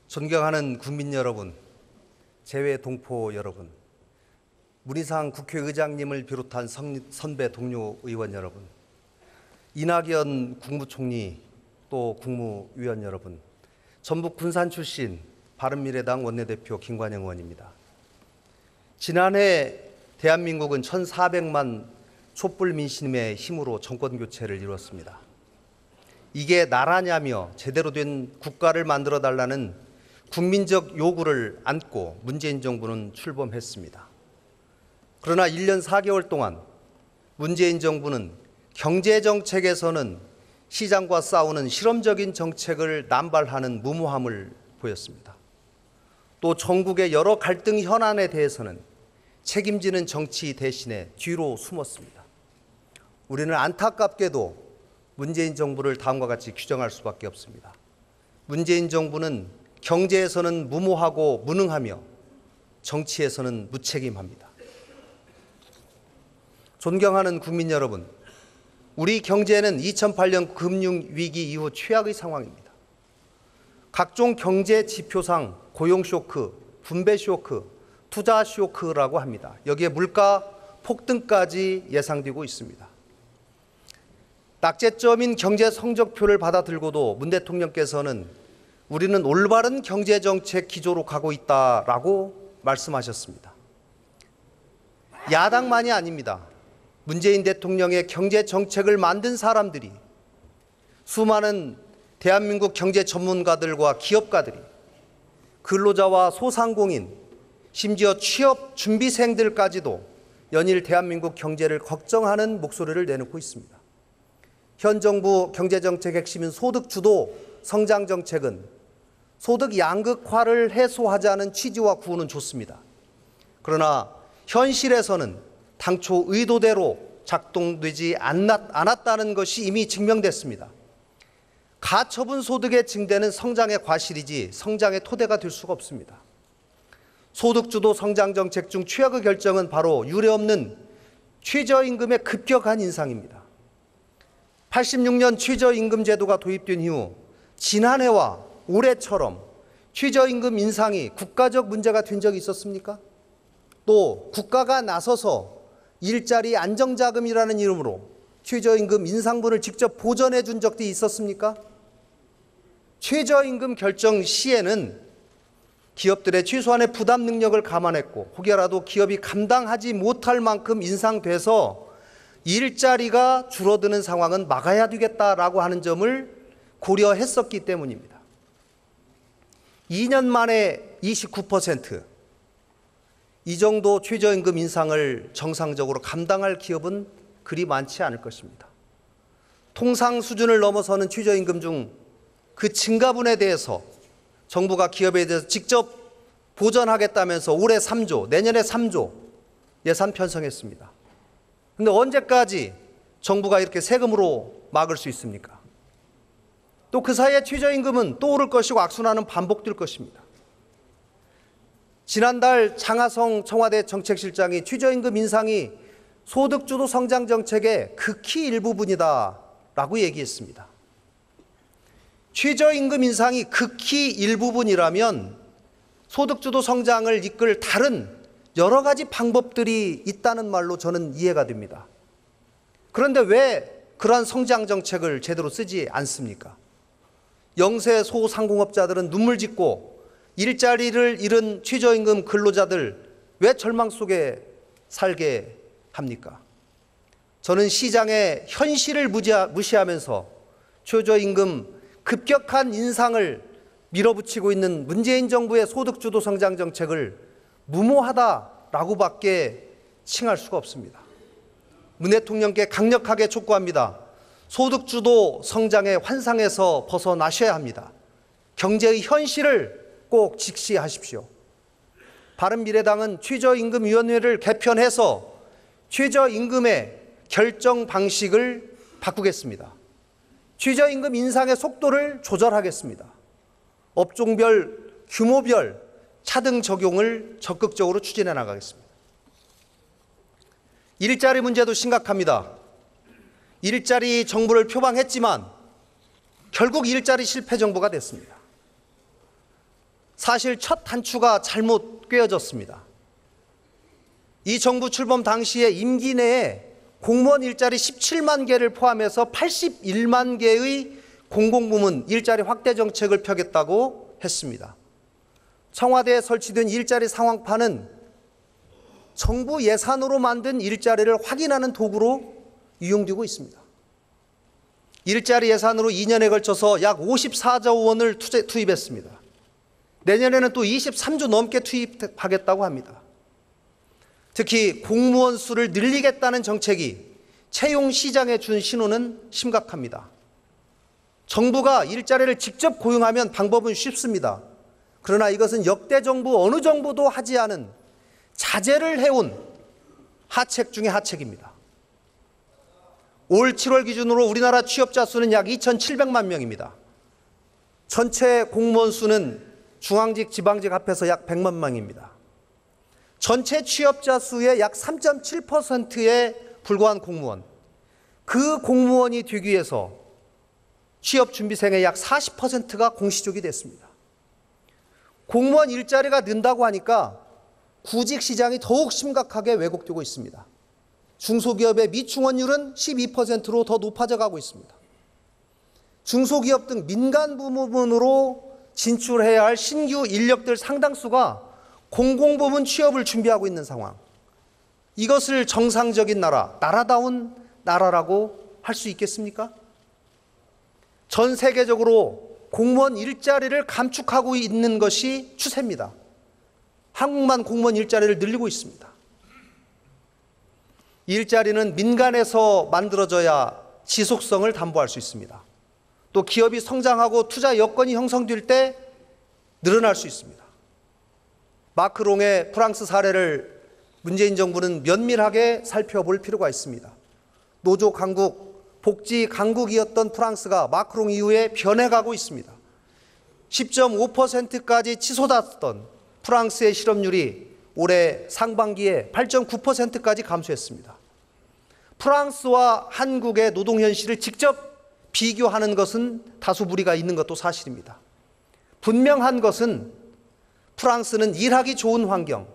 존경하는 국민 여러분, 재외 동포 여러분, 문희상 국회의장님을 비롯한 선배 동료 의원 여러분, 이낙연 국무총리 또 국무위원 여러분, 전북 군산 출신 바른미래당 원내대표 김관영 의원입니다. 지난해 대한민국은 1,400만 촛불 민심의 힘으로 정권 교체를 이루었습니다. 이게 나라냐며 제대로 된 국가를 만들어 달라는 국민적 요구를 안고 문재인 정부는 출범했습니다. 그러나 1년 4개월 동안 문재인 정부는 경제정책에서는 시장과 싸우는 실험적인 정책을 남발하는 무모함을 보였습니다. 또 전국의 여러 갈등 현안에 대해서는 책임지는 정치 대신에 뒤로 숨었습니다. 우리는 안타깝게도 문재인 정부를 다음과 같이 규정할 수밖에 없습니다. 문재인 정부는 경제에서는 무모하고 무능하며 정치에서는 무책임합니다. 존경하는 국민 여러분, 우리 경제는 2008년 금융위기 이후 최악의 상황입니다. 각종 경제 지표상 고용 쇼크, 분배 쇼크, 투자 쇼크라고 합니다. 여기에 물가 폭등까지 예상되고 있습니다. 낙제점인 경제 성적표를 받아들고도 문 대통령께서는 우리는 올바른 경제정책 기조로 가고 있다라고 말씀하셨습니다. 야당만이 아닙니다. 문재인 대통령의 경제정책을 만든 사람들이, 수많은 대한민국 경제 전문가들과 기업가들이, 근로자와 소상공인, 심지어 취업 준비생들까지도 연일 대한민국 경제를 걱정하는 목소리를 내놓고 있습니다. 현 정부 경제정책 핵심인 소득주도 성장정책은 소득 양극화를 해소하자는 취지와 구호는 좋습니다. 그러나 현실에서는 당초 의도대로 작동되지 않았다는 것이 이미 증명됐습니다. 가처분 소득의 증대는 성장의 과실이지 성장의 토대가 될 수가 없습니다. 소득주도 성장정책 중 최악의 결정은 바로 유례없는 최저임금의 급격한 인상입니다. 86년 최저임금 제도가 도입된 이후 지난해와 올해처럼 최저임금 인상이 국가적 문제가 된 적이 있었습니까? 또 국가가 나서서 일자리 안정자금이라는 이름으로 최저임금 인상분을 직접 보전해 준 적도 있었습니까? 최저임금 결정 시에는 기업들의 최소한의 부담 능력을 감안했고 혹여라도 기업이 감당하지 못할 만큼 인상돼서 일자리가 줄어드는 상황은 막아야 되겠다라고 하는 점을 고려했었기 때문입니다. 2년 만에 29%, 이 정도 최저임금 인상을 정상적으로 감당할 기업은 그리 많지 않을 것입니다. 통상 수준을 넘어서는 최저임금 중 그 증가분에 대해서 정부가 기업에 대해서 직접 보전하겠다면서 올해 3조, 내년에 3조 예산 편성했습니다. 그런데 언제까지 정부가 이렇게 세금으로 막을 수 있습니까? 또 그 사이에 최저임금은 또 오를 것이고 악순환은 반복될 것입니다. 지난달 장하성 청와대 정책실장이 최저임금 인상이 소득주도 성장정책의 극히 일부분이다라고 얘기했습니다. 최저임금 인상이 극히 일부분이라면 소득주도 성장을 이끌 다른 여러 가지 방법들이 있다는 말로 저는 이해가 됩니다. 그런데 왜 그러한 성장정책을 제대로 쓰지 않습니까? 영세 소상공업자들은 눈물 짓고 일자리를 잃은 최저임금 근로자들 왜 절망 속에 살게 합니까? 저는 시장의 현실을 무시하면서 최저임금 급격한 인상을 밀어붙이고 있는 문재인 정부의 소득주도 성장 정책을 무모하다라고밖에 칭할 수가 없습니다. 문 대통령께 강력하게 촉구합니다. 소득주도 성장의 환상에서 벗어나셔야 합니다. 경제의 현실을 꼭 직시하십시오. 바른미래당은 최저임금위원회를 개편해서 최저임금의 결정 방식을 바꾸겠습니다. 최저임금 인상의 속도를 조절하겠습니다. 업종별, 규모별 차등 적용을 적극적으로 추진해 나가겠습니다. 일자리 문제도 심각합니다. 일자리 정부를 표방했지만 결국 일자리 실패 정부가 됐습니다. 사실 첫 단추가 잘못 꿰어졌습니다. 이 정부 출범 당시에 임기 내에 공무원 일자리 17만 개를 포함해서 81만 개의 공공부문 일자리 확대 정책을 펴겠다고 했습니다. 청와대에 설치된 일자리 상황판은 정부 예산으로 만든 일자리를 확인하는 도구로 이용되고 있습니다. 일자리 예산으로 2년에 걸쳐서 약 54조 원을 투입했습니다. 내년에는 또 23조 넘게 투입하겠다고 합니다. 특히 공무원 수를 늘리겠다는 정책이 채용 시장에 준 신호는 심각합니다. 정부가 일자리를 직접 고용하면 방법은 쉽습니다. 그러나 이것은 역대 정부 어느 정부도 하지 않은 자제를 해온 하책 중의 하책입니다. 올 7월 기준으로 우리나라 취업자 수는 약 2,700만 명입니다. 전체 공무원 수는 중앙직, 지방직 합해서 약 100만 명입니다. 전체 취업자 수의 약 3.7%에 불과한 공무원, 그 공무원이 되기 위해서 취업준비생의 약 40%가 공시족이 됐습니다. 공무원 일자리가 는다고 하니까 구직 시장이 더욱 심각하게 왜곡되고 있습니다. 중소기업의 미충원율은 12%로 더 높아져 가고 있습니다. 중소기업 등 민간 부문으로 진출해야 할 신규 인력들 상당수가 공공부문 취업을 준비하고 있는 상황. 이것을 정상적인 나라, 나라다운 나라라고 할 수 있겠습니까? 전 세계적으로 공무원 일자리를 감축하고 있는 것이 추세입니다. 한국만 공무원 일자리를 늘리고 있습니다. 일자리는 민간에서 만들어져야 지속성을 담보할 수 있습니다. 또 기업이 성장하고 투자 여건이 형성될 때 늘어날 수 있습니다. 마크롱의 프랑스 사례를 문재인 정부는 면밀하게 살펴볼 필요가 있습니다. 노조 강국, 복지 강국이었던 프랑스가 마크롱 이후에 변해가고 있습니다. 10.5%까지 치솟았던 프랑스의 실업률이 올해 상반기에 8.9%까지 감소했습니다. 프랑스와 한국의 노동 현실을 직접 비교하는 것은 다소 무리가 있는 것도 사실입니다. 분명한 것은 프랑스는 일하기 좋은 환경,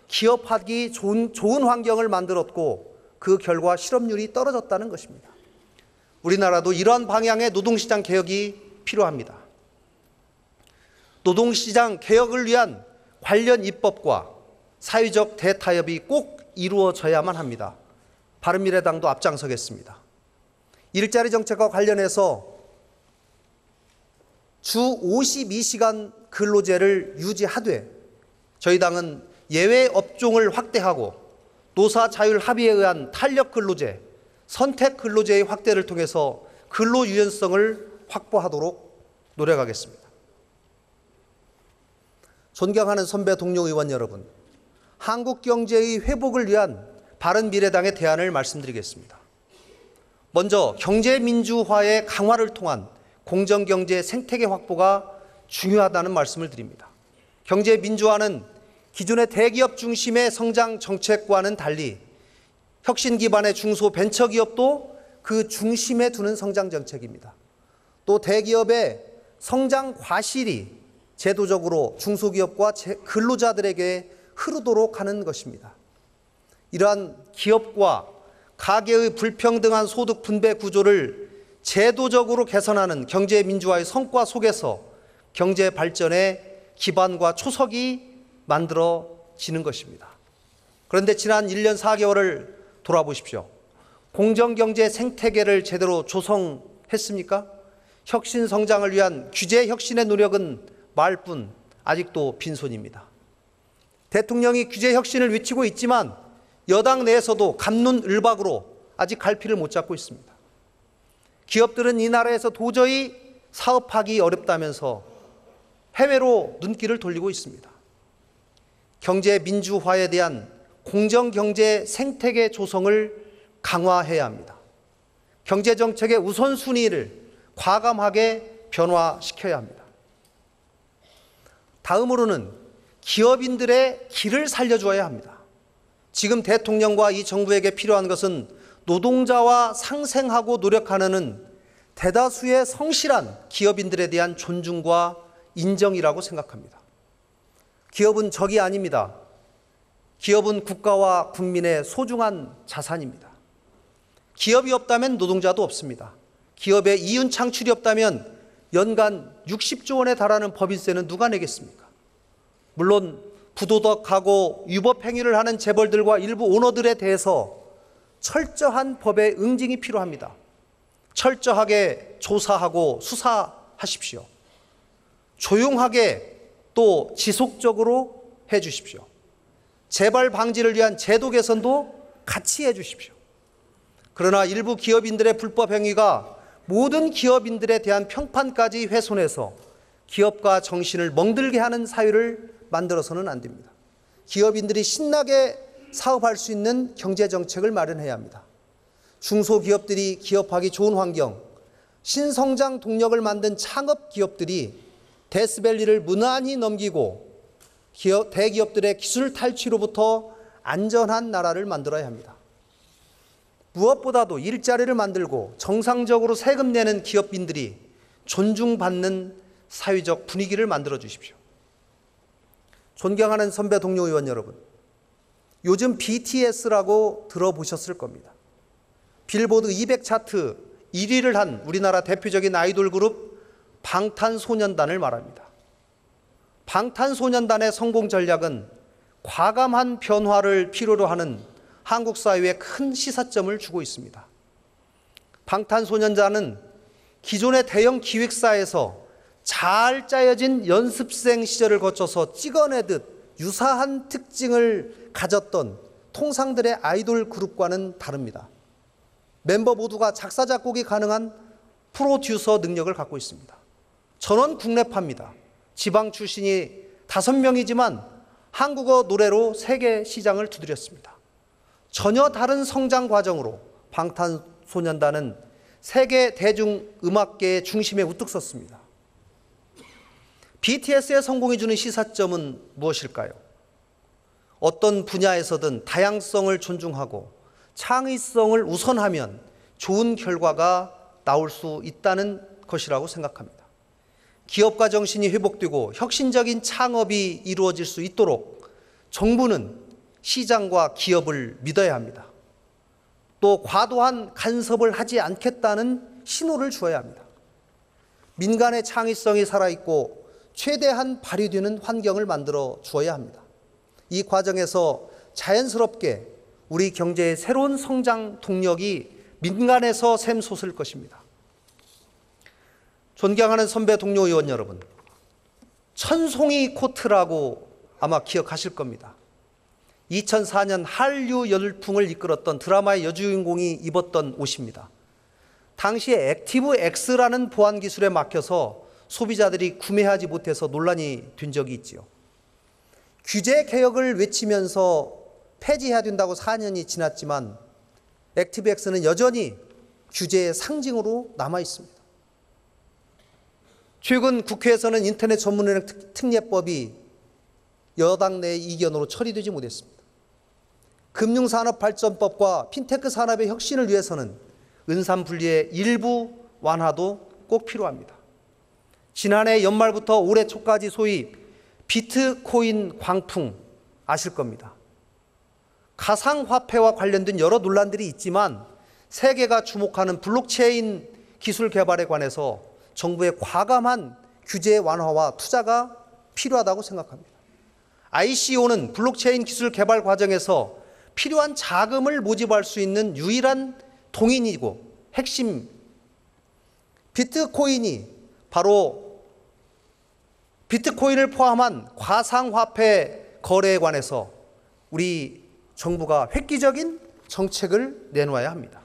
기업하기 좋은 환경을 만들었고 그 결과 실업률이 떨어졌다는 것입니다. 우리나라도 이러한 방향의 노동시장 개혁이 필요합니다. 노동시장 개혁을 위한 관련 입법과 사회적 대타협이 꼭 이루어져야만 합니다. 바른미래당도 앞장서겠습니다. 일자리 정책과 관련해서 주 52시간 근로제를 유지하되 저희 당은 예외 업종을 확대하고 노사 자율 합의에 의한 탄력 근로제, 선택 근로제의 확대를 통해서 근로 유연성을 확보하도록 노력하겠습니다. 존경하는 선배 동료 의원 여러분, 한국 경제의 회복을 위한 바른미래당의 대안을 말씀드리겠습니다. 먼저 경제민주화의 강화를 통한 공정경제 생태계 확보가 중요하다는 말씀을 드립니다. 경제민주화는 기존의 대기업 중심의 성장 정책과는 달리 혁신 기반의 중소벤처기업도 그 중심에 두는 성장 정책입니다. 또 대기업의 성장 과실이 제도적으로 중소기업과 근로자들에게 흐르도록 하는 것입니다. 이러한 기업과 가계의 불평등한 소득 분배 구조를 제도적으로 개선하는 경제민주화의 성과 속에서 경제 발전의 기반과 초석이 만들어지는 것입니다. 그런데 지난 1년 4개월을 돌아보십시오. 공정경제 생태계를 제대로 조성했습니까? 혁신 성장을 위한 규제 혁신의 노력은 말뿐 아직도 빈손입니다. 대통령이 규제 혁신을 외치고 있지만 여당 내에서도 갑론을박으로 아직 갈피를 못 잡고 있습니다. 기업들은 이 나라에서 도저히 사업하기 어렵다면서 해외로 눈길을 돌리고 있습니다. 경제 민주화에 대한 공정경제 생태계 조성을 강화해야 합니다. 경제정책의 우선순위를 과감하게 변화시켜야 합니다. 다음으로는 기업인들의 길을 살려주어야 합니다. 지금 대통령과 이 정부에게 필요한 것은 노동자와 상생하고 노력하는 대다수의 성실한 기업인들에 대한 존중과 인정이라고 생각합니다. 기업은 적이 아닙니다. 기업은 국가와 국민의 소중한 자산입니다. 기업이 없다면 노동자도 없습니다. 기업의 이윤 창출이 없다면 연간 60조 원에 달하는 법인세는 누가 내겠습니까? 물론 부도덕하고 위법 행위를 하는 재벌들과 일부 오너들에 대해서 철저한 법의 응징이 필요합니다. 철저하게 조사하고 수사하십시오. 조용하게 또 지속적으로 해 주십시오. 재발 방지를 위한 제도 개선도 같이 해 주십시오. 그러나 일부 기업인들의 불법 행위가 모든 기업인들에 대한 평판까지 훼손해서 기업가 정신을 멍들게 하는 사회를 만들어서는 안 됩니다. 기업인들이 신나게 사업할 수 있는 경제정책을 마련해야 합니다. 중소기업들이 기업하기 좋은 환경, 신성장 동력을 만든 창업기업들이 데스밸리를 무난히 넘기고 대기업들의 기술 탈취로부터 안전한 나라를 만들어야 합니다. 무엇보다도 일자리를 만들고 정상적으로 세금 내는 기업인들이 존중받는 사회적 분위기를 만들어 주십시오. 존경하는 선배 동료 의원 여러분, 요즘 BTS라고 들어보셨을 겁니다. 빌보드 200 차트 1위를 한 우리나라 대표적인 아이돌 그룹 방탄소년단을 말합니다. 방탄소년단의 성공 전략은 과감한 변화를 필요로 하는 한국 사회에 큰 시사점을 주고 있습니다. 방탄소년단은 기존의 대형 기획사에서 잘 짜여진 연습생 시절을 거쳐서 찍어내듯 유사한 특징을 가졌던 통상들의 아이돌 그룹과는 다릅니다. 멤버 모두가 작사, 작곡이 가능한 프로듀서 능력을 갖고 있습니다. 전원 국내파입니다. 지방 출신이 5명이지만 한국어 노래로 세계 시장을 두드렸습니다. 전혀 다른 성장 과정으로 방탄소년단은 세계 대중음악계의 중심에 우뚝 섰습니다. BTS의 성공이 주는 시사점은 무엇일까요? 어떤 분야에서든 다양성을 존중하고 창의성을 우선하면 좋은 결과가 나올 수 있다는 것이라고 생각합니다. 기업가 정신이 회복되고 혁신적인 창업이 이루어질 수 있도록 정부는 시장과 기업을 믿어야 합니다. 또 과도한 간섭을 하지 않겠다는 신호를 주어야 합니다. 민간의 창의성이 살아있고 최대한 발휘되는 환경을 만들어 주어야 합니다. 이 과정에서 자연스럽게 우리 경제의 새로운 성장 동력이 민간에서 샘솟을 것입니다. 존경하는 선배 동료 의원 여러분, 천송이 코트라고 아마 기억하실 겁니다. 2004년 한류 열풍을 이끌었던 드라마의 여주인공이 입었던 옷입니다. 당시에 액티브 X라는 보안 기술에 막혀서 소비자들이 구매하지 못해서 논란이 된 적이 있지요. 규제 개혁을 외치면서 폐지해야 된다고 4년이 지났지만 액티브 X는 여전히 규제의 상징으로 남아 있습니다. 최근 국회에서는 인터넷 전문은행 특례법이 여당 내 이견으로 처리되지 못했습니다. 금융산업발전법과 핀테크 산업의 혁신을 위해서는 은산분리의 일부 완화도 꼭 필요합니다. 지난해 연말부터 올해 초까지 소위 비트코인 광풍 아실 겁니다. 가상화폐와 관련된 여러 논란들이 있지만 세계가 주목하는 블록체인 기술 개발에 관해서 정부의 과감한 규제 완화와 투자가 필요하다고 생각합니다. ICO는 블록체인 기술 개발 과정에서 필요한 자금을 모집할 수 있는 유일한 동인이고 핵심 비트코인이 바로 비트코인을 포함한 가상화폐 거래에 관해서 우리 정부가 획기적인 정책을 내놓아야 합니다.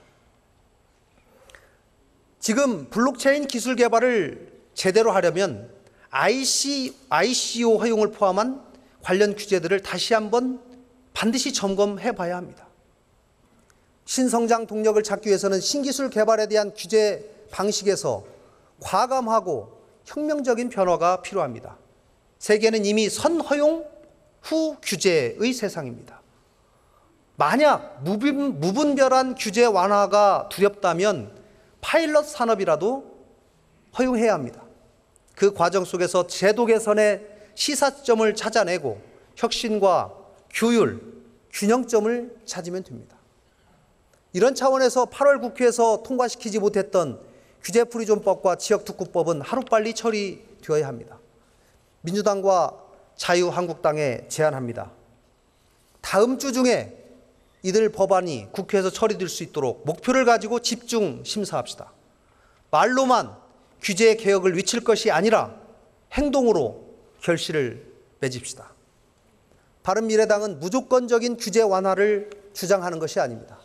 지금 블록체인 기술 개발을 제대로 하려면 ICO 허용을 포함한 관련 규제들을 다시 한번 반드시 점검해 봐야 합니다. 신성장 동력을 찾기 위해서는 신기술 개발에 대한 규제 방식에서 과감하고 혁명적인 변화가 필요합니다. 세계는 이미 선허용 후 규제의 세상입니다. 만약 무분별한 규제 완화가 두렵다면 파일럿 산업이라도 허용해야 합니다. 그 과정 속에서 제도 개선에 시사점을 찾아내고 혁신과 규율, 균형점을 찾으면 됩니다. 이런 차원에서 8월 국회에서 통과시키지 못했던 규제프리존법과 지역특구법은 하루빨리 처리되어야 합니다. 민주당과 자유한국당에 제안합니다. 다음 주 중에 이들 법안이 국회에서 처리될 수 있도록 목표를 가지고 집중 심사합시다. 말로만 규제 개혁을 외칠 것이 아니라 행동으로 결실을 맺읍시다. 바른미래당은 무조건적인 규제 완화를 주장하는 것이 아닙니다.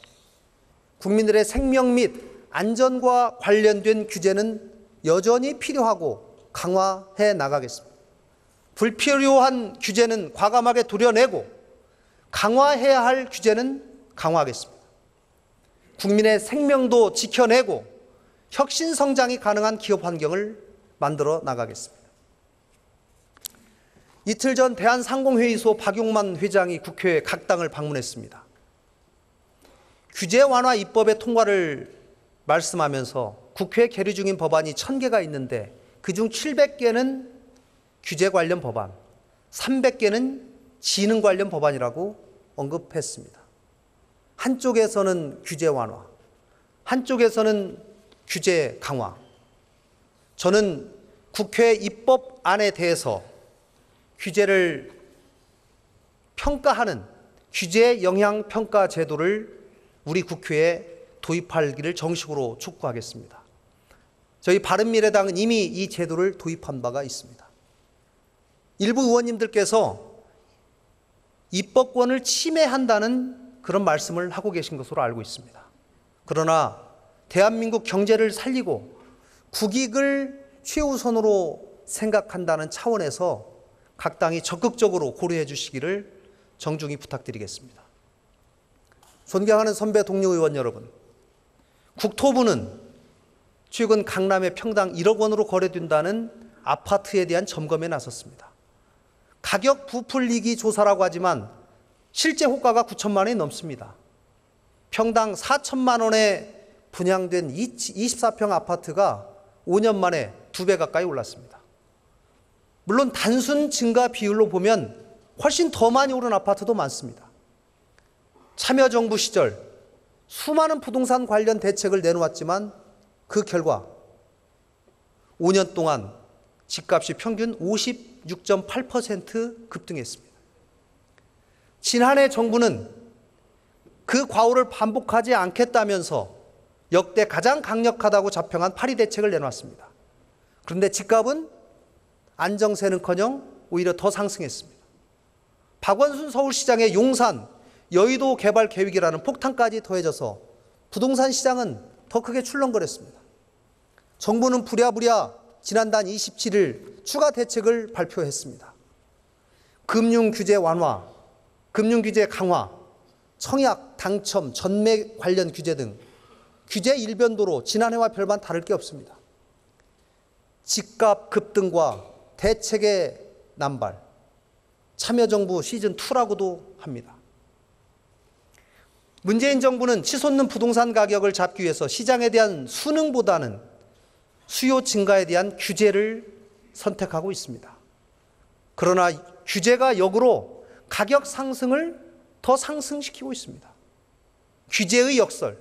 국민들의 생명 및 안전과 관련된 규제는 여전히 필요하고 강화해 나가겠습니다. 불필요한 규제는 과감하게 도려내고 강화해야 할 규제는 강화하겠습니다. 국민의 생명도 지켜내고 혁신 성장이 가능한 기업 환경을 만들어 나가겠습니다. 이틀 전 대한상공회의소 박용만 회장이 국회 각 당을 방문했습니다. 규제 완화 입법의 통과를 말씀하면서 국회에 계류 중인 법안이 1000개가 있는데 그중 700개는 규제 관련 법안, 300개는 지능 관련 법안이라고 언급했습니다. 한쪽에서는 규제 완화, 한쪽에서는 규제 강화. 저는 국회 입법안에 대해서 규제를 평가하는 규제 영향 평가 제도를 우리 국회에 도입하기를 정식으로 촉구하겠습니다. 저희 바른미래당은 이미 이 제도를 도입한 바가 있습니다. 일부 의원님들께서 입법권을 침해한다는 그런 말씀을 하고 계신 것으로 알고 있습니다. 그러나 대한민국 경제를 살리고 국익을 최우선으로 생각한다는 차원에서 각 당이 적극적으로 고려해 주시기를 정중히 부탁드리겠습니다. 존경하는 선배 동료 의원 여러분, 국토부는 최근 강남의 평당 1억 원으로 거래된다는 아파트에 대한 점검에 나섰습니다. 가격 부풀리기 조사라고 하지만 실제 호가가 9천만 원이 넘습니다. 평당 4천만 원에 분양된 24평 아파트가 5년 만에 2배 가까이 올랐습니다. 물론 단순 증가 비율로 보면 훨씬 더 많이 오른 아파트도 많습니다. 참여정부 시절 수많은 부동산 관련 대책을 내놓았지만 그 결과 5년 동안 집값이 평균 56.8% 급등했습니다. 지난해 정부는 그 과오를 반복하지 않겠다면서 역대 가장 강력하다고 자평한 파리 대책을 내놨습니다. 그런데 집값은 안정세는커녕 오히려 더 상승했습니다. 박원순 서울시장의 용산, 여의도 개발 계획이라는 폭탄까지 더해져서 부동산 시장은 더 크게 출렁거렸습니다. 정부는 부랴부랴 지난달 27일 추가 대책을 발표했습니다. 금융규제 완화, 금융규제 강화, 청약, 당첨, 전매 관련 규제 등 규제 일변도로 지난해와 별반 다를 게 없습니다. 집값 급등과 대책의 남발, 참여정부 시즌2라고도 합니다. 문재인 정부는 치솟는 부동산 가격을 잡기 위해서 시장에 대한 순응보다는 수요 증가에 대한 규제를 선택하고 있습니다. 그러나 규제가 역으로 가격 상승을 더 상승시키고 있습니다. 규제의 역설,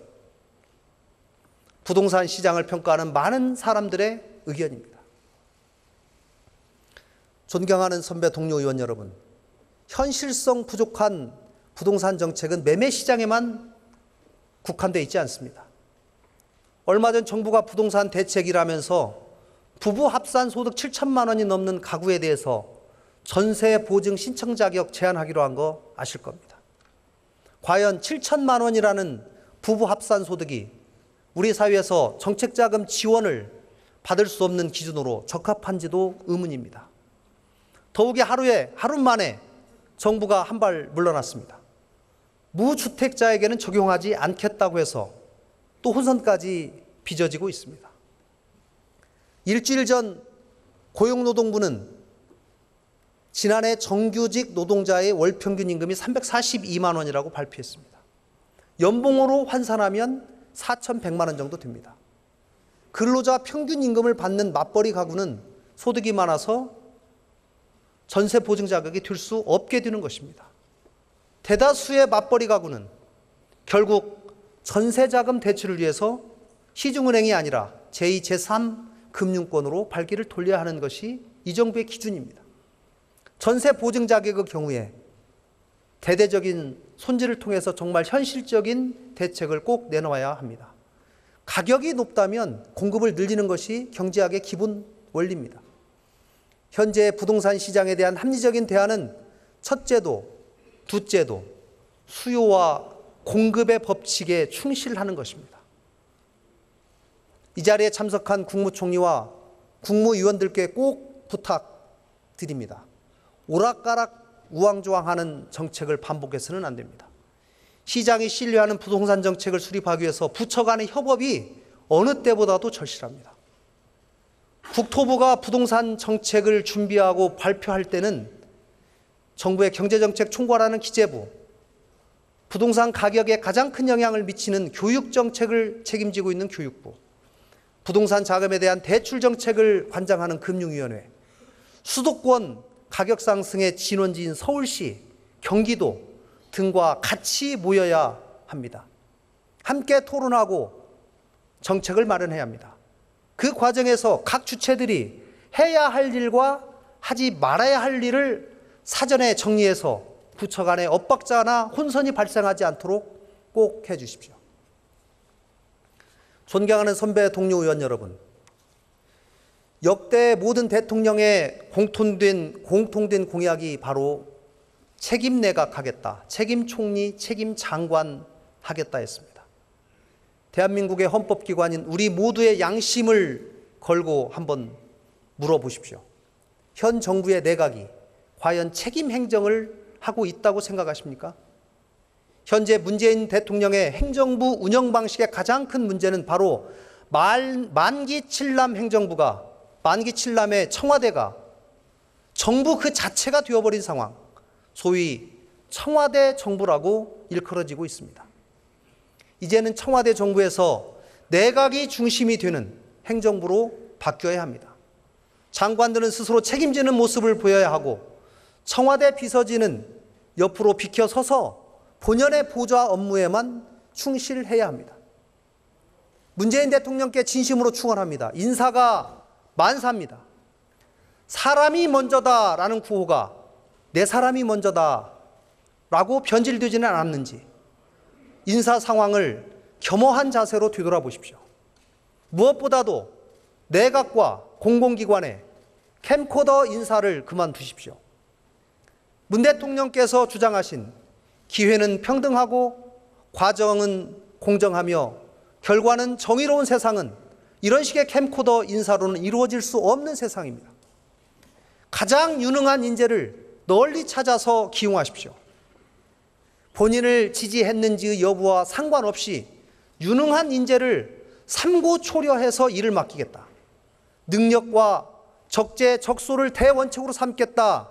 부동산 시장을 평가하는 많은 사람들의 의견입니다. 존경하는 선배 동료 의원 여러분, 현실성 부족한 부동산 정책은 매매 시장에만 국한되어 있지 않습니다. 얼마 전 정부가 부동산 대책이라면서 부부 합산 소득 7천만 원이 넘는 가구에 대해서 전세 보증 신청 자격 제한하기로 한 거 아실 겁니다. 과연 7천만 원이라는 부부 합산 소득이 우리 사회에서 정책자금 지원을 받을 수 없는 기준으로 적합한지도 의문입니다. 더욱이 하루 만에 정부가 한 발 물러났습니다. 무주택자에게는 적용하지 않겠다고 해서 또 혼선까지 빚어지고 있습니다. 일주일 전 고용노동부는 지난해 정규직 노동자의 월 평균 임금이 342만 원이라고 발표했습니다. 연봉으로 환산하면 4,100만 원 정도 됩니다. 근로자 평균 임금을 받는 맞벌이 가구는 소득이 많아서 전세 보증 자격이 될 수 없게 되는 것입니다. 대다수의 맞벌이 가구는 결국 전세자금 대출을 위해서 시중은행이 아니라 제2, 제3 금융권으로 발길을 돌려야 하는 것이 이 정부의 기준입니다. 전세 보증 자격의 경우에 대대적인 손질을 통해서 정말 현실적인 대책을 꼭 내놓아야 합니다. 가격이 높다면 공급을 늘리는 것이 경제학의 기본 원리입니다. 현재 부동산 시장에 대한 합리적인 대안은 첫째도, 둘째도 수요와 공급의 법칙에 충실하는 것입니다. 이 자리에 참석한 국무총리와 국무위원들께 꼭 부탁드립니다. 오락가락 우왕좌왕하는 정책을 반복해서는 안 됩니다. 시장이 신뢰하는 부동산 정책을 수립하기 위해서 부처 간의 협업이 어느 때보다도 절실합니다. 국토부가 부동산 정책을 준비하고 발표할 때는 정부의 경제정책 총괄하는 기재부, 부동산 가격에 가장 큰 영향을 미치는 교육정책을 책임지고 있는 교육부, 부동산 자금에 대한 대출 정책을 관장하는 금융위원회, 수도권 가격 상승의 진원지인 서울시, 경기도 등과 같이 모여야 합니다. 함께 토론하고 정책을 마련해야 합니다. 그 과정에서 각 주체들이 해야 할 일과 하지 말아야 할 일을 사전에 정리해서 부처 간의 엇박자나 혼선이 발생하지 않도록 꼭 해주십시오. 존경하는 선배 동료 의원 여러분, 역대 모든 대통령의 공통된 공약이 바로 책임 내각 하겠다, 책임 총리, 책임 장관 하겠다 했습니다. 대한민국의 헌법기관인 우리 모두의 양심을 걸고 한번 물어보십시오. 현 정부의 내각이 과연 책임 행정을 하고 있다고 생각하십니까? 현재 문재인 대통령의 행정부 운영 방식의 가장 큰 문제는 바로 만기 칠남 행정부가, 만기 칠남의 청와대가 정부 그 자체가 되어버린 상황, 소위 청와대 정부라고 일컬어지고 있습니다. 이제는 청와대 정부에서 내각이 중심이 되는 행정부로 바뀌어야 합니다. 장관들은 스스로 책임지는 모습을 보여야 하고 청와대 비서진은 옆으로 비켜서서 본연의 보좌 업무에만 충실해야 합니다. 문재인 대통령께 진심으로 충원합니다. 인사가 만사입니다. 사람이 먼저다라는 구호가 내 사람이 먼저다라고 변질되지는 않았는지 인사 상황을 겸허한 자세로 되돌아보십시오. 무엇보다도 내각과 공공기관의 캠코더 인사를 그만두십시오. 문 대통령께서 주장하신 기회는 평등하고 과정은 공정하며 결과는 정의로운 세상은 이런 식의 캠코더 인사로는 이루어질 수 없는 세상입니다. 가장 유능한 인재를 널리 찾아서 기용하십시오. 본인을 지지했는지의 여부와 상관없이 유능한 인재를 삼고초려해서 일을 맡기겠다. 능력과 적재적소를 대원칙으로 삼겠다.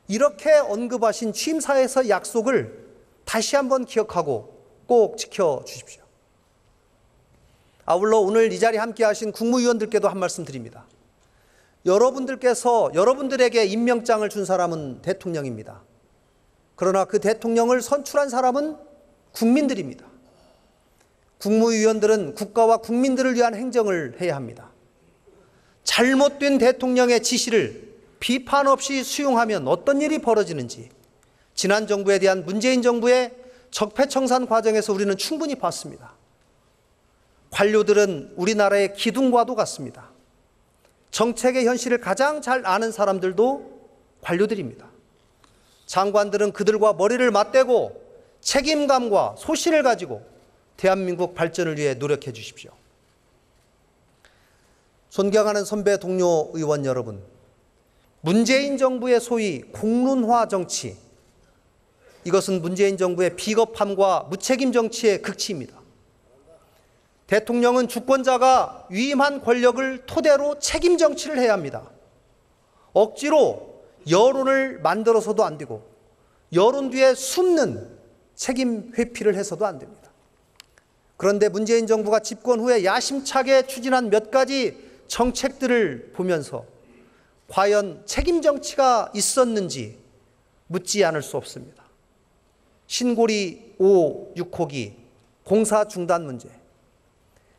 이렇게 언급하신 취임사에서 약속을 다시 한번 기억하고 꼭 지켜주십시오. 아울러 오늘 이 자리에 함께하신 국무위원들께도 한 말씀 드립니다. 여러분들에게 임명장을 준 사람은 대통령입니다. 그러나 그 대통령을 선출한 사람은 국민들입니다. 국무위원들은 국가와 국민들을 위한 행정을 해야 합니다. 잘못된 대통령의 지시를 비판 없이 수용하면 어떤 일이 벌어지는지 지난 정부에 대한 문재인 정부의 적폐청산 과정에서 우리는 충분히 봤습니다. 관료들은 우리나라의 기둥과도 같습니다. 정책의 현실을 가장 잘 아는 사람들도 관료들입니다. 장관들은 그들과 머리를 맞대고 책임감과 소신을 가지고 대한민국 발전을 위해 노력해 주십시오. 존경하는 선배 동료 의원 여러분, 문재인 정부의 소위 공론화 정치, 이것은 문재인 정부의 비겁함과 무책임 정치의 극치입니다. 대통령은 주권자가 위임한 권력을 토대로 책임 정치를 해야 합니다. 억지로 여론을 만들어서도 안 되고 여론 뒤에 숨는 책임 회피를 해서도 안 됩니다. 그런데 문재인 정부가 집권 후에 야심차게 추진한 몇 가지 정책들을 보면서 과연 책임 정치가 있었는지 묻지 않을 수 없습니다. 신고리 5, 6호기 공사 중단 문제,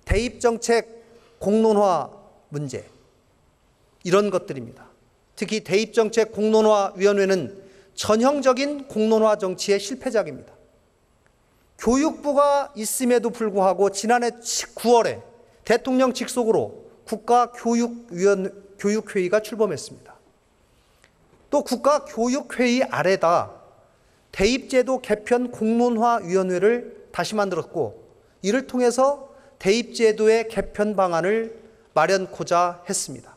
대입정책 공론화 문제, 이런 것들입니다. 특히 대입정책 공론화위원회는 전형적인 공론화 정치의 실패작입니다. 교육부가 있음에도 불구하고 지난해 9월에 대통령 직속으로 국가교육회의가 출범했습니다. 또 국가교육회의 아래다 대입제도 개편 공론화위원회를 다시 만들었고, 이를 통해서 대입제도의 개편 방안을 마련코자 했습니다.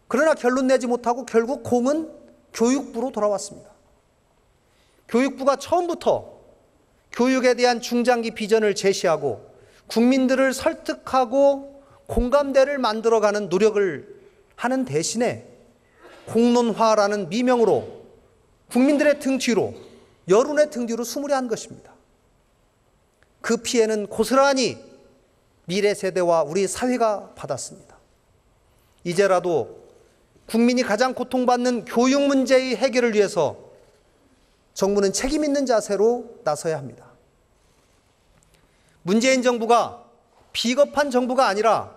그러나 결론 내지 못하고 결국 공은 교육부로 돌아왔습니다. 교육부가 처음부터 교육에 대한 중장기 비전을 제시하고 국민들을 설득하고 공감대를 만들어가는 노력을 하는 대신에 공론화라는 미명으로 국민들의 등 뒤로, 여론의 등 뒤로 수무리한 것입니다. 그 피해는 고스란히 미래 세대와 우리 사회가 받았습니다. 이제라도 국민이 가장 고통받는 교육 문제의 해결을 위해서 정부는 책임 있는 자세로 나서야 합니다. 문재인 정부가 비겁한 정부가 아니라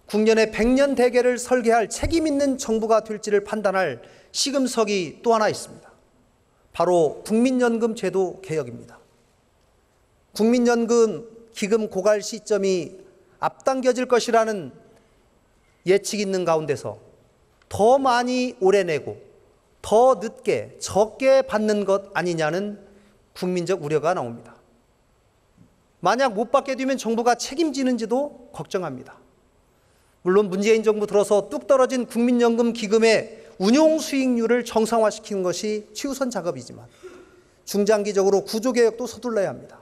국년의 100년 대계를 설계할 책임 있는 정부가 될지를 판단할 시금석이 또 하나 있습니다. 바로 국민연금 제도 개혁입니다. 국민연금 기금 고갈 시점이 앞당겨질 것이라는 예측이 있는 가운데서 더 많이 오래 내고 더 늦게 적게 받는 것 아니냐는 국민적 우려가 나옵니다. 만약 못 받게 되면 정부가 책임지는지도 걱정합니다. 물론 문재인 정부 들어서 뚝 떨어진 국민연금 기금의 운용 수익률을 정상화시키는 것이 최우선 작업이지만 중장기적으로 구조개혁도 서둘러야 합니다.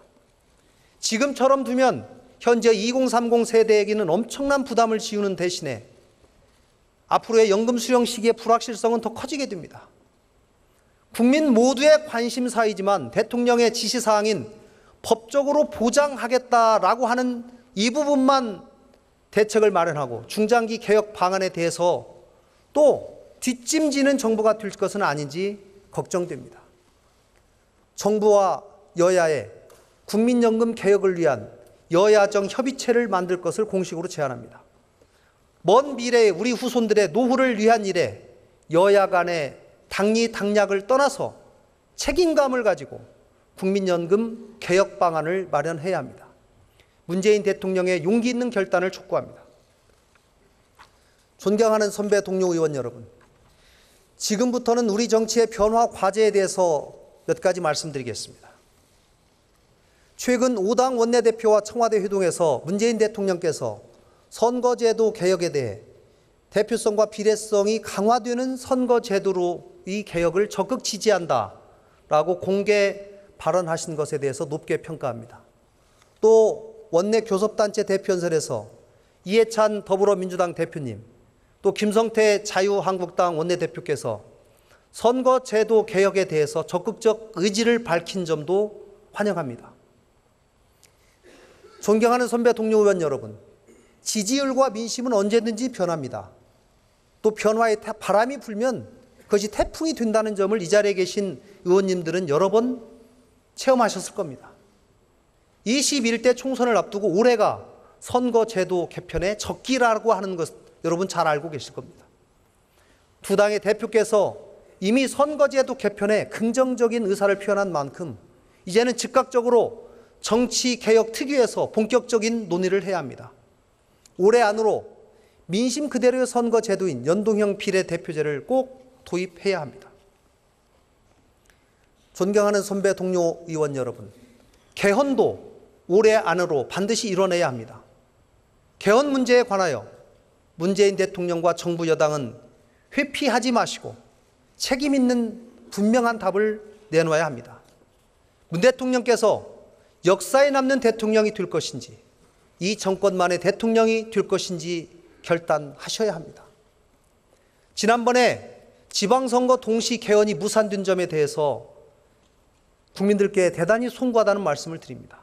지금처럼 두면 현재 2030 세대에게는 엄청난 부담을 지우는 대신에 앞으로의 연금 수령 시기의 불확실성은 더 커지게 됩니다. 국민 모두의 관심사이지만 대통령의 지시사항인 법적으로 보장하겠다라고 하는 이 부분만 대책을 마련하고 중장기 개혁 방안에 대해서 또 뒷짐지는 정부가 될 것은 아닌지 걱정됩니다. 정부와 여야의 국민연금 개혁을 위한 여야정 협의체를 만들 것을 공식으로 제안합니다. 먼 미래의 우리 후손들의 노후를 위한 일에 여야 간의 당리당략을 떠나서 책임감을 가지고 국민연금 개혁 방안을 마련해야 합니다. 문재인 대통령의 용기 있는 결단을 촉구합니다. 존경하는 선배 동료 의원 여러분, 지금부터는 우리 정치의 변화 과제에 대해서 몇 가지 말씀드리겠습니다. 최근 5당 원내대표와 청와대 회동에서 문재인 대통령께서 선거제도 개혁에 대해 대표성과 비례성이 강화되는 선거제도로의 개혁을 적극 지지한다라고 공개 발언하신 것에 대해서 높게 평가합니다. 또 원내 교섭단체 대표연설에서 이해찬 더불어민주당 대표님, 또 김성태 자유한국당 원내대표께서 선거제도 개혁에 대해서 적극적 의지를 밝힌 점도 환영합니다. 존경하는 선배 동료 의원 여러분, 지지율과 민심은 언제든지 변합니다. 또 변화의 바람이 불면 그것이 태풍이 된다는 점을 이 자리에 계신 의원님들은 여러 번 체험하셨을 겁니다. 21대 총선을 앞두고 올해가 선거제도 개편의 적기라고 하는 것 여러분 잘 알고 계실 겁니다. 두 당의 대표께서 이미 선거제도 개편에 긍정적인 의사를 표현한 만큼 이제는 즉각적으로 정치개혁 특위에서 본격적인 논의를 해야 합니다. 올해 안으로 민심 그대로의 선거제도인 연동형 비례대표제를 꼭 도입해야 합니다. 존경하는 선배 동료 의원 여러분, 개헌도 올해 안으로 반드시 이뤄내야 합니다. 개헌 문제에 관하여 문재인 대통령과 정부 여당은 회피하지 마시고 책임 있는 분명한 답을 내놓아야 합니다. 문 대통령께서 역사에 남는 대통령이 될 것인지 이 정권만의 대통령이 될 것인지 결단하셔야 합니다. 지난번에 지방선거 동시 개헌이 무산된 점에 대해서 국민들께 대단히 송구하다는 말씀을 드립니다.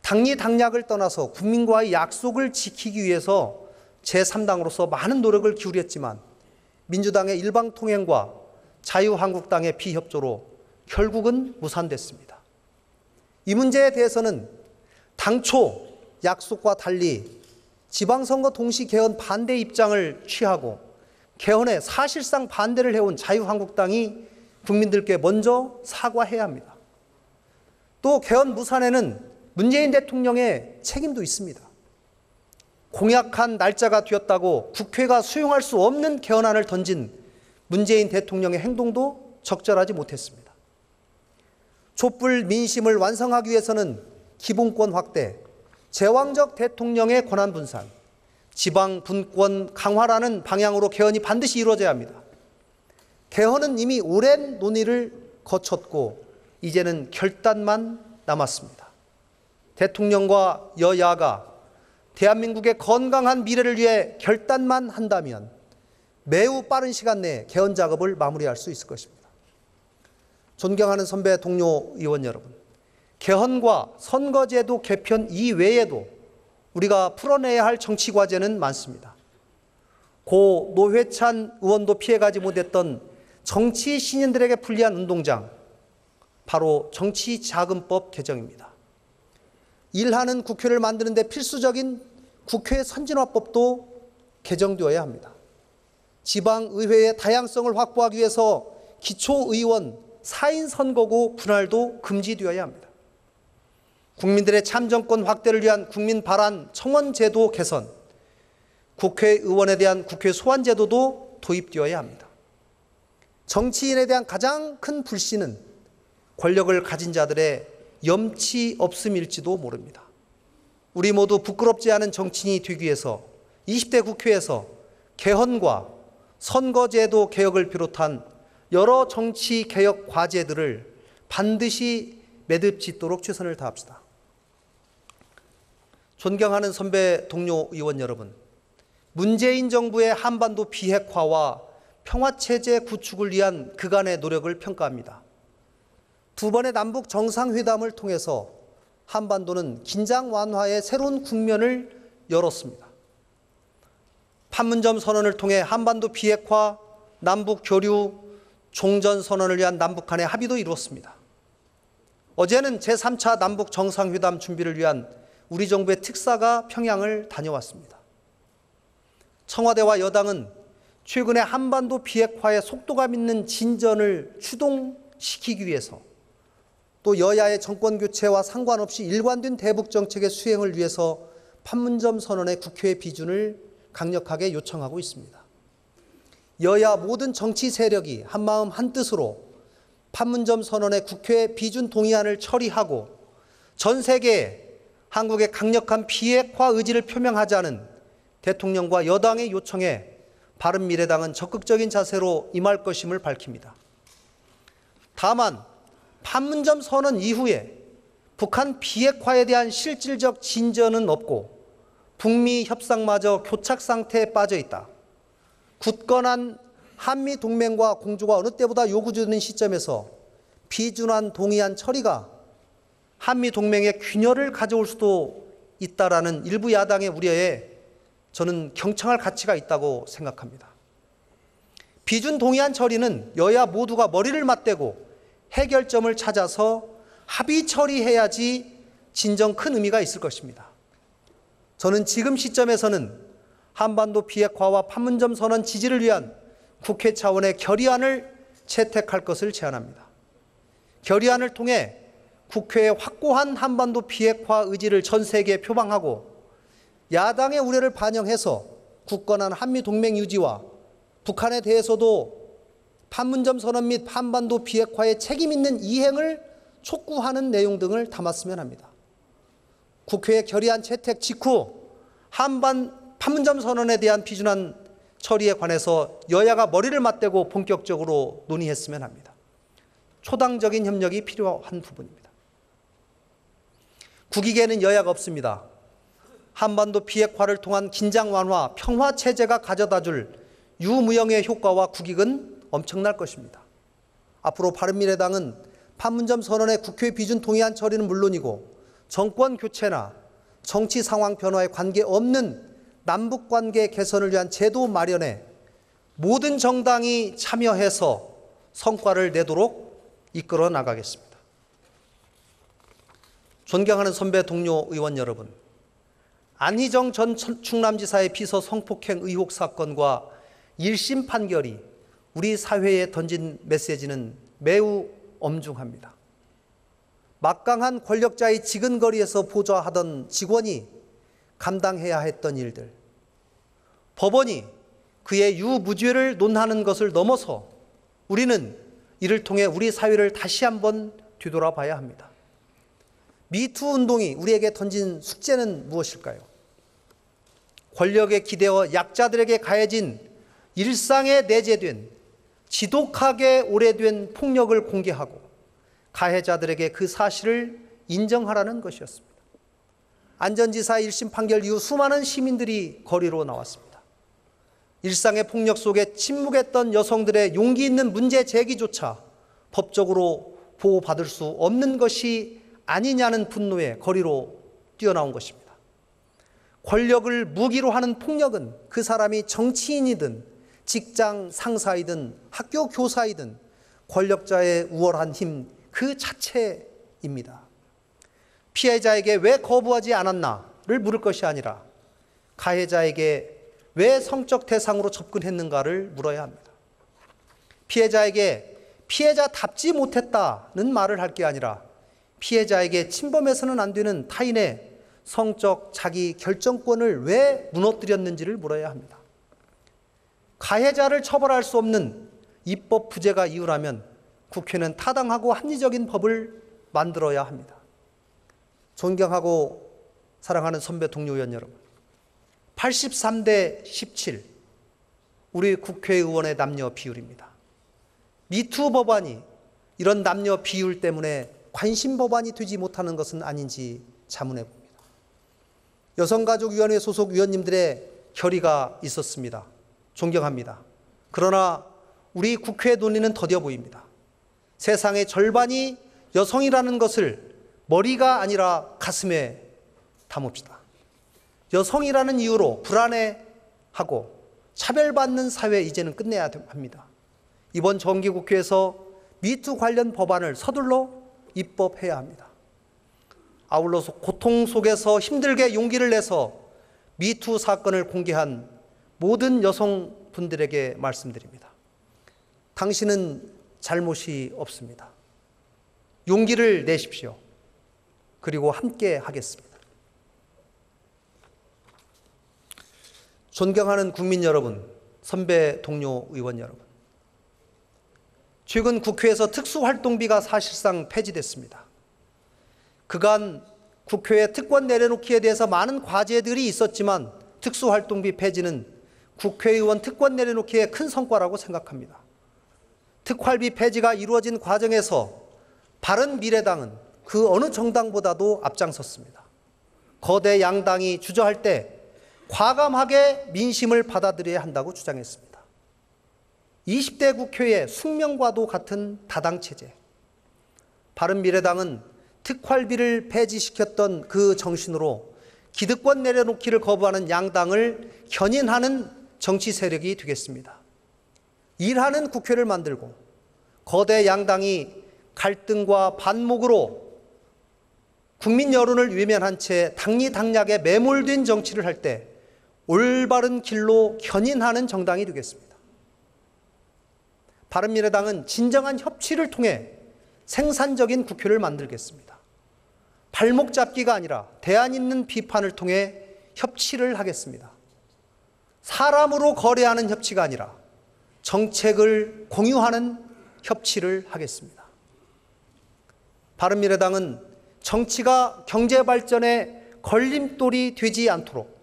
당리당략을 떠나서 국민과의 약속을 지키기 위해서 제3당으로서 많은 노력을 기울였지만 민주당의 일방통행과 자유한국당의 비협조로 결국은 무산됐습니다. 이 문제에 대해서는 당초 약속과 달리 지방선거 동시 개헌 반대 입장을 취하고 개헌에 사실상 반대를 해온 자유한국당이 국민들께 먼저 사과해야 합니다. 또 개헌 무산에는 문재인 대통령의 책임도 있습니다. 공약한 날짜가 되었다고 국회가 수용할 수 없는 개헌안을 던진 문재인 대통령의 행동도 적절하지 못했습니다. 촛불 민심을 완성하기 위해서는 기본권 확대, 제왕적 대통령의 권한 분산, 지방 분권 강화라는 방향으로 개헌이 반드시 이루어져야 합니다. 개헌은 이미 오랜 논의를 거쳤고 이제는 결단만 남았습니다. 대통령과 여야가 대한민국의 건강한 미래를 위해 결단만 한다면 매우 빠른 시간 내에 개헌 작업을 마무리할 수 있을 것입니다. 존경하는 선배 동료 의원 여러분, 개헌과 선거제도 개편 이외에도 우리가 풀어내야 할 정치 과제는 많습니다. 고 노회찬 의원도 피해가지 못했던 정치 신인들에게 불리한 운동장, 바로 정치자금법 개정입니다. 일하는 국회를 만드는 데 필수적인 국회 선진화법도 개정되어야 합니다. 지방의회의 다양성을 확보하기 위해서 기초의원 4인 선거구 분할도 금지되어야 합니다. 국민들의 참정권 확대를 위한 국민 발안 청원 제도 개선, 국회의원에 대한 국회 소환 제도도 도입되어야 합니다. 정치인에 대한 가장 큰 불신은 권력을 가진 자들의 염치 없음일지도 모릅니다. 우리 모두 부끄럽지 않은 정치인이 되기 위해서 20대 국회에서 개헌과 선거제도 개혁을 비롯한 여러 정치 개혁 과제들을 반드시 매듭짓도록 최선을 다합시다. 존경하는 선배 동료 의원 여러분, 문재인 정부의 한반도 비핵화와 평화체제 구축을 위한 그간의 노력을 평가합니다. 두 번의 남북 정상회담을 통해서 한반도는 긴장 완화의 새로운 국면을 열었습니다. 판문점 선언을 통해 한반도 비핵화, 남북 교류, 종전 선언을 위한 남북 간의 합의도 이루었습니다. 어제는 제3차 남북 정상회담 준비를 위한 우리 정부의 특사가 평양을 다녀왔습니다. 청와대와 여당은 최근에 한반도 비핵화의 속도감 있는 진전을 추동시키기 위해서 또 여야의 정권 교체와 상관없이 일관된 대북 정책의 수행을 위해서 판문점 선언의 국회 비준을 강력하게 요청하고 있습니다. 여야 모든 정치 세력이 한마음 한뜻으로 판문점 선언의 국회 비준 동의안을 처리하고 전 세계에 한국의 강력한 비핵화 의지를 표명하자는 대통령과 여당의 요청에 바른미래당은 적극적인 자세로 임할 것임을 밝힙니다. 다만 판문점 선언 이후에 북한 비핵화에 대한 실질적 진전은 없고 북미 협상마저 교착 상태에 빠져 있다. 굳건한 한미 동맹과 공조가 어느 때보다 요구되는 시점에서 비준안 동의안 처리가 한미 동맹의 균열을 가져올 수도 있다라는 일부 야당의 우려에 저는 경청할 가치가 있다고 생각합니다. 비준 동의안 처리는 여야 모두가 머리를 맞대고 해결점을 찾아서 합의 처리해야지 진정 큰 의미가 있을 것입니다. 저는 지금 시점에서는 한반도 비핵화와 판문점 선언 지지를 위한 국회 차원의 결의안을 채택할 것을 제안합니다. 결의안을 통해 국회의 확고한 한반도 비핵화 의지를 전 세계에 표방하고 야당의 우려를 반영해서 굳건한 한미 동맹 유지와 북한에 대해서도 판문점 선언 및 한반도 비핵화의 책임 있는 이행을 촉구하는 내용 등을 담았으면 합니다. 국회의 결의안 채택 직후 판문점 선언에 대한 비준안 처리에 관해서 여야가 머리를 맞대고 본격적으로 논의했으면 합니다. 초당적인 협력이 필요한 부분입니다. 국익에는 여야가 없습니다. 한반도 비핵화를 통한 긴장 완화, 평화 체제가 가져다줄 유무형의 효과와 국익은 엄청날 것입니다. 앞으로 바른미래당은 판문점 선언의 국회 비준 동의안 처리는 물론이고 정권 교체나 정치 상황 변화에 관계없는 남북관계 개선을 위한 제도 마련에 모든 정당이 참여해서 성과를 내도록 이끌어 나가겠습니다. 존경하는 선배 동료 의원 여러분, 안희정 전 충남지사의 비서 성폭행 의혹 사건과 1심 판결이 우리 사회에 던진 메시지는 매우 엄중합니다. 막강한 권력자의 지근거리에서 보좌하던 직원이 감당해야 했던 일들, 법원이 그의 유무죄를 논하는 것을 넘어서 우리는 이를 통해 우리 사회를 다시 한번 뒤돌아봐야 합니다. 미투 운동이 우리에게 던진 숙제는 무엇일까요? 권력에 기대어 약자들에게 가해진 일상에 내재된 지독하게 오래된 폭력을 공개하고 가해자들에게 그 사실을 인정하라는 것이었습니다. 안전지사 1심 판결 이후 수많은 시민들이 거리로 나왔습니다. 일상의 폭력 속에 침묵했던 여성들의 용기 있는 문제 제기조차 법적으로 보호받을 수 없는 것이 아니냐는 분노에 거리로 뛰어나온 것입니다. 권력을 무기로 하는 폭력은 그 사람이 정치인이든 직장 상사이든 학교 교사이든 권력자의 우월한 힘 그 자체입니다. 피해자에게 왜 거부하지 않았나를 물을 것이 아니라 가해자에게 왜 성적 대상으로 접근했는가를 물어야 합니다. 피해자에게 피해자답지 못했다는 말을 할 게 아니라 피해자에게 침범해서는 안 되는 타인의 성적 자기 결정권을 왜 무너뜨렸는지를 물어야 합니다. 가해자를 처벌할 수 없는 입법 부재가 이유라면 국회는 타당하고 합리적인 법을 만들어야 합니다. 존경하고 사랑하는 선배 동료 의원 여러분, 83대 17 우리 국회의원의 남녀 비율입니다. 미투 법안이 이런 남녀 비율 때문에 관심 법안이 되지 못하는 것은 아닌지 자문해 봅니다. 여성가족위원회 소속 위원님들의 결의가 있었습니다. 존경합니다. 그러나 우리 국회 논의는 더뎌 보입니다. 세상의 절반이 여성이라는 것을 머리가 아니라 가슴에 담읍시다. 여성이라는 이유로 불안해하고 차별받는 사회 이제는 끝내야 합니다. 이번 정기국회에서 미투 관련 법안을 서둘러 입법해야 합니다. 아울러 고통 속에서 힘들게 용기를 내서 미투 사건을 공개한 모든 여성분들에게 말씀드립니다. 당신은 잘못이 없습니다. 용기를 내십시오. 그리고 함께 하겠습니다. 존경하는 국민 여러분, 선배 동료 의원 여러분, 최근 국회에서 특수활동비가 사실상 폐지됐습니다. 그간 국회에 특권 내려놓기에 대해서 많은 과제들이 있었지만 특수활동비 폐지는 국회의원 특권 내려놓기에 큰 성과라고 생각합니다. 특활비 폐지가 이루어진 과정에서 바른미래당은 그 어느 정당보다도 앞장섰습니다. 거대 양당이 주저할 때 과감하게 민심을 받아들여야 한다고 주장했습니다. 20대 국회의 숙명과도 같은 다당체제. 바른미래당은 특활비를 폐지시켰던 그 정신으로 기득권 내려놓기를 거부하는 양당을 견인하는 정치 세력이 되겠습니다. 일하는 국회를 만들고 거대 양당이 갈등과 반목으로 국민 여론을 외면한 채 당리당략에 매몰된 정치를 할 때 올바른 길로 견인하는 정당이 되겠습니다. 바른미래당은 진정한 협치를 통해 생산적인 국회를 만들겠습니다. 발목 잡기가 아니라 대안 있는 비판을 통해 협치를 하겠습니다. 사람으로 거래하는 협치가 아니라 정책을 공유하는 협치를 하겠습니다. 바른미래당은 정치가 경제 발전에 걸림돌이 되지 않도록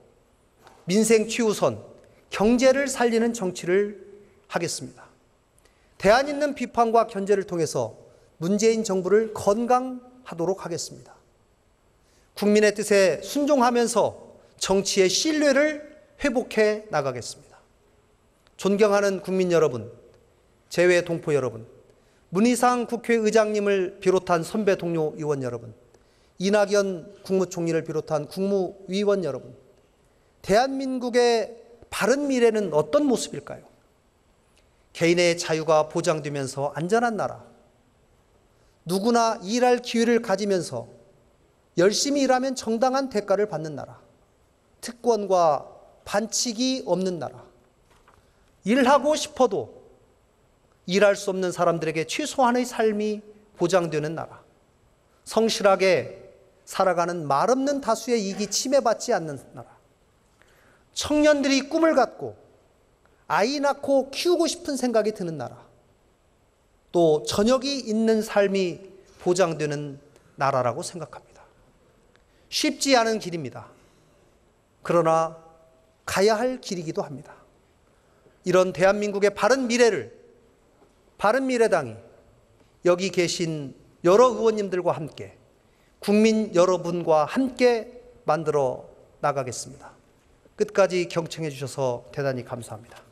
민생 최우선, 경제를 살리는 정치를 하겠습니다. 대안 있는 비판과 견제를 통해서 문재인 정부를 건강하도록 하겠습니다. 국민의 뜻에 순종하면서 정치의 신뢰를 회복해 나가겠습니다. 존경하는 국민 여러분, 재외 동포 여러분, 문희상 국회의장님을 비롯한 선배 동료 의원 여러분, 이낙연 국무총리를 비롯한 국무위원 여러분, 대한민국의 바른 미래는 어떤 모습일까요? 개인의 자유가 보장되면서 안전한 나라, 누구나 일할 기회를 가지면서 열심히 일하면 정당한 대가를 받는 나라, 특권과 반칙이 없는 나라, 일하고 싶어도 일할 수 없는 사람들에게 최소한의 삶이 보장되는 나라, 성실하게 살아가는 말없는 다수의 이익이 침해받지 않는 나라, 청년들이 꿈을 갖고 아이 낳고 키우고 싶은 생각이 드는 나라, 또 저녁이 있는 삶이 보장되는 나라라고 생각합니다. 쉽지 않은 길입니다. 그러나 가야 할 길이기도 합니다. 이런 대한민국의 바른 미래를 바른미래당이 여기 계신 여러 의원님들과 함께, 국민 여러분과 함께 만들어 나가겠습니다. 끝까지 경청해 주셔서 대단히 감사합니다.